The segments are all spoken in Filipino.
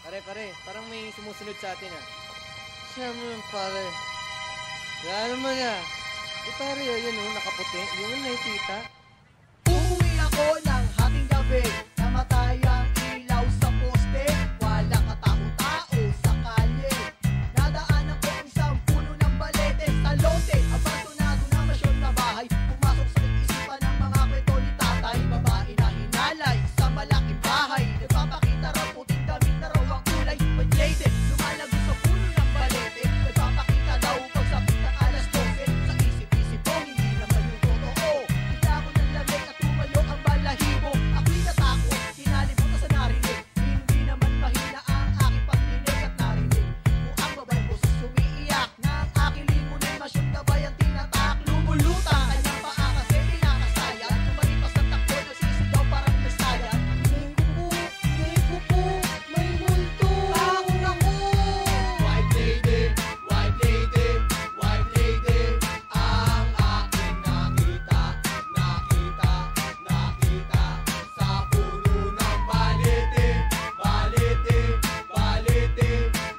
Pare, parang may sumusunod sa atin ah. Siya mo yung pare. Gano mo na. Pare, yun o, nakaputi. Di mo nakikita. Uuwi ako ng hating gabi. Namatay ang ilaw sa poste. Walang katao-tao sa kalye. Nadaanan ko ang isang puno ng balete. Sa lote, abandonado na masyon na bahay. Pumasok sa isipan ng mga kwento ni tatay. Babae na hinalay sa malaking bahay. Nagpapakita raw puting damit na raw ang kulay. Pag-jaded, lumalago sa puno ng balete. Nagpapakita daw pagsapit ng alas 12. Sa isip-isip ko, hindi naman yung totoo. Bigla ko ng lamig at tumayo ang balahibo. Ako'y natakot, sinalibutan sa narinig. Hindi naman mahina ang aking pagdinig at narinig ko ang babaeng boses umiiyak. Na ang aking limunin, masyong gabay ang tinatak. Lumulutang kanyang paa kasi pinakasaya. Tumalipas ng takbo, nagsisigaw parang mesaya. May kupo, may multo. Takot ako. White lady, white lady, white lady. Ang aking nakita, nakita, nakita. Sa puno ng balete, balete, balete.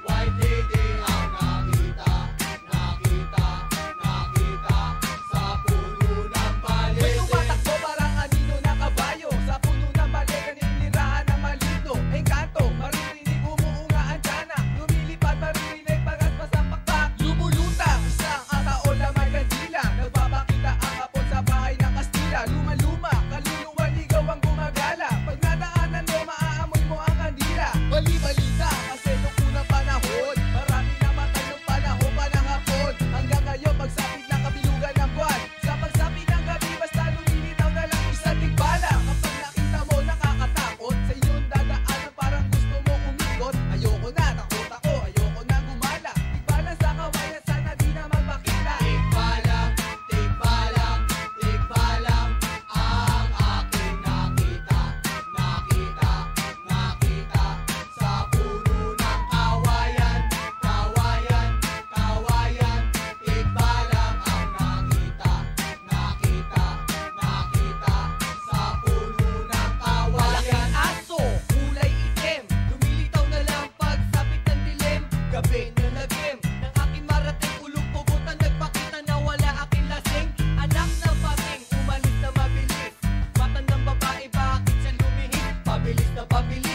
White lady ang nakita, nakita, nakita. Sa puno ng balete. May tumatakbo parang anino na kabayo. Sa puno ng balete, nilirahan ng maligno. Engkanto, maririnig umuunga ang tiyanak. Lumilipad, maririnig pagaspas ang pakpak. Lumulutang, isang ataol na may kandila. Nagpapakita ang hapon sa bahay ng Kastila. Luma-luma, kaluluwa ligaw ang gumagala. Pag nadaanan mo, maaamoy mo ang kandila. Bali-balita, kasi nung unang panahon, marami namatay nung panahon pa ng hapon. Hanggang ngayon, pagsapit ng kabilugan ng buwan. Sa pagsapit ng gabi, basta lumilitaw na lang isang tigbala. Kapag nakita mo, nakakatakot. Sa iyong dadaanan, parang gusto mo umikot. Ayoko na, takot ako, ayoko na gumala. Tigbalang sa kawayan, sana di na magpakita. Tigbalang, tigbalang, tigbalang. Ang aking nakita, nakita, nakita. Sa puno ng kawayan, kawayan, kawayan. Tigbalang ang nakita, nakita, nakita. Sa puno ng kawayan. Aso, kulay itim. Lumilitaw na lang pagsapit ng dilim. Gabi na lagim ng aking marating ulong pugutan. Nagpakita na wala aking lasing. Anak ng pating, umalis na mabilis. Matandang babae, bakit siya lumihis? Pabilis na pabilis.